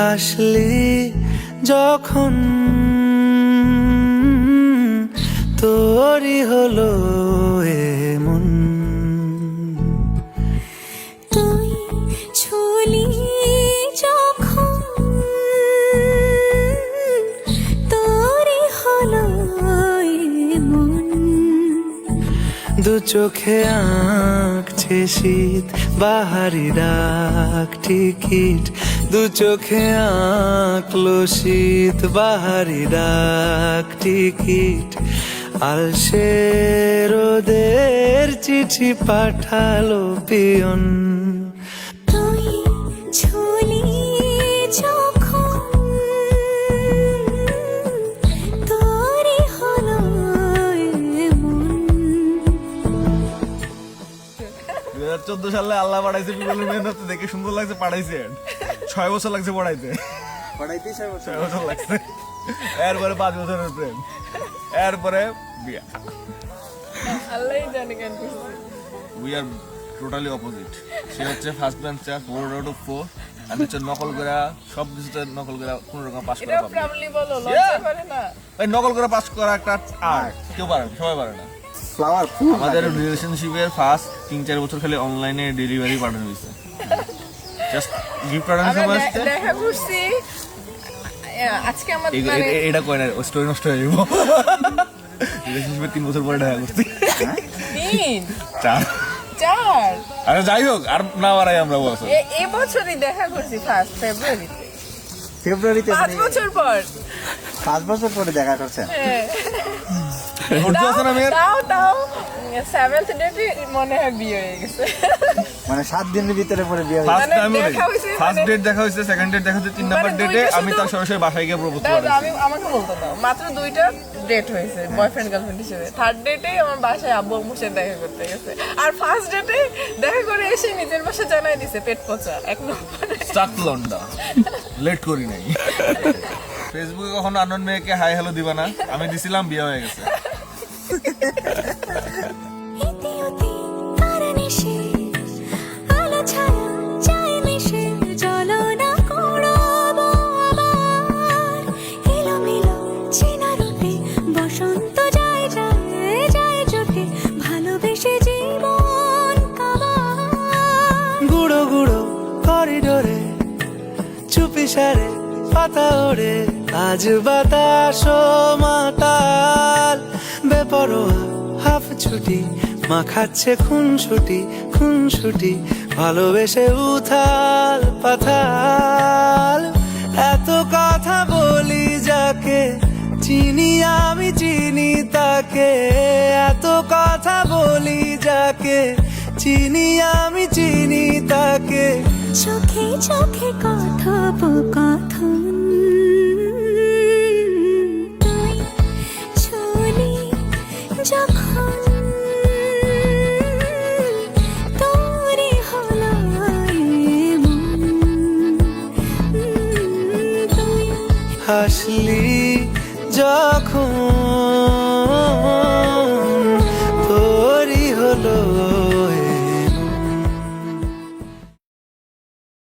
হাসলি যখন তোরই হলো এমন। তুই ছুলি যখন তোরই হলো এমন। দু চোখে আঁকছে শীত বাহারি ডাক টিকিট, দু চোখে আঁকলো শীত বাহারি ডাক টিকিট। আলসে রোদের চিঠি পাঠালো পিয়ন। তুই ছুলি যখন তোরই হলো এমন। 2014 সালে আল্লাহ পাঠাইছে, পিপলের মেহনত দেখে সুন্দর লাগছে, পাঠাইছে। 6 বছর লাগছে পড়াইতে 6 বছর লাগছে। এরপরে 5 বছরের প্রেম, এরপরে বিয়া। আল্লাহই জানে কেন করছে। We are totally opposite. সে হচ্ছে ফার্স্ট বেঞ্চার 4 out of 4, আমি হচ্ছে নকল করা সব কিছুতে নকল করা কোন রকম পাস করা এটা পাবো। প্রাউডলি বলো, লজ্জা করে না? ভাই নকল করে পাস করা একটা আর্ট, কেউ পারে না, সবাই পারে না। ফ্লাওয়ার আমাদের রিলেশনশিপের ফার্স্ট 3-4 বছর খালি অনলাইনে ডেলিভারি পাঠানো হয়েছে, জাস্ট গিফট পাঠানোর সময় আসছে। দেখা করছি আজকে আমাদের মানে এটা কয় না, স্টোরি নষ্ট হয়ে যাবো। রিলেশনশিপের 3 বছর পরে দেখা করছি। 3 4 4 আরে যাই হোক, আর না বাড়াই আমরা বছর। এই বছরই দেখা করছি ফার্স্ট ফেব্রুয়ারিতে, ফেব্রুয়ারিতে 5 বছর পর। 5 বছর পরে দেখা করছেন। হ্যাঁ। ধৈর্য আছে না মেয়ের? তাও 7th ডেটে মনে হয় বিয়ে হয়ে গেছে। মানে 7 দিনের ভিতরে পরে বিয়ে হয়েছে। ফার্স্ট টাইম দেখা হয়েছে, ফার্স্ট মানে- ডেট দেখা হয়েছে, সেকেন্ড ডেট দেখা হয়েছে, 3 নাম্বার মানে ডেটে দুইটা আমি শুধু- তার সরাসরি বাসায় গিয়ে প্রপোজ দাও, করেছি। আমাকে বলতে দাও, মাত্র 2টা ডেট হয়েছে বয়ফ্রেন্ড গার্লফ্রেন্ড হিসেবে। থার্ড ডেটে আমার বাসায় আব্বু আম্মুর সাথে দেখা করতে গেছে, আর ফার্স্ট ডেটে দেখা করে এসে নিজের বাসায় জানাই দিছে পেট পচা 1 নম্বরে। স্টাক লন্ডা, লেট করি নাই। ফেসবুকে কখনো আনন মেয়েকে হাই হ্যালো দিবা না, আমি দিছিলাম, বিয়ে হয়ে গেছে। ইতি উতি কারণে সে আলো ছায়া চায় মিশে জ্বলনা করবো আবার। এলোমেলো চেনা রূপে বসন্ত যায় যায় যায় জোটে ভালোবেসে জীবন কাবার। গুঁড়ো গুঁড়ো করিডোরে চুপি সারে পাতা ওড়ে, আজ বাতাস মাতাল বেপরোয়া হাফ ছুটি, মাখাচ্ছে খুনছুটি খুনছুটি, ভালোবেসে উথাল পাথাল। এত কথা বলি যাকে চিনি আমি চিনি তাকে, এত কথা বলি যাকে চিনি আমি চিনি তাকে। চোখে চোখে কথোপকথন। তুই ছুলি যখন তোরই হলো এমন। তুই হাসলি যখন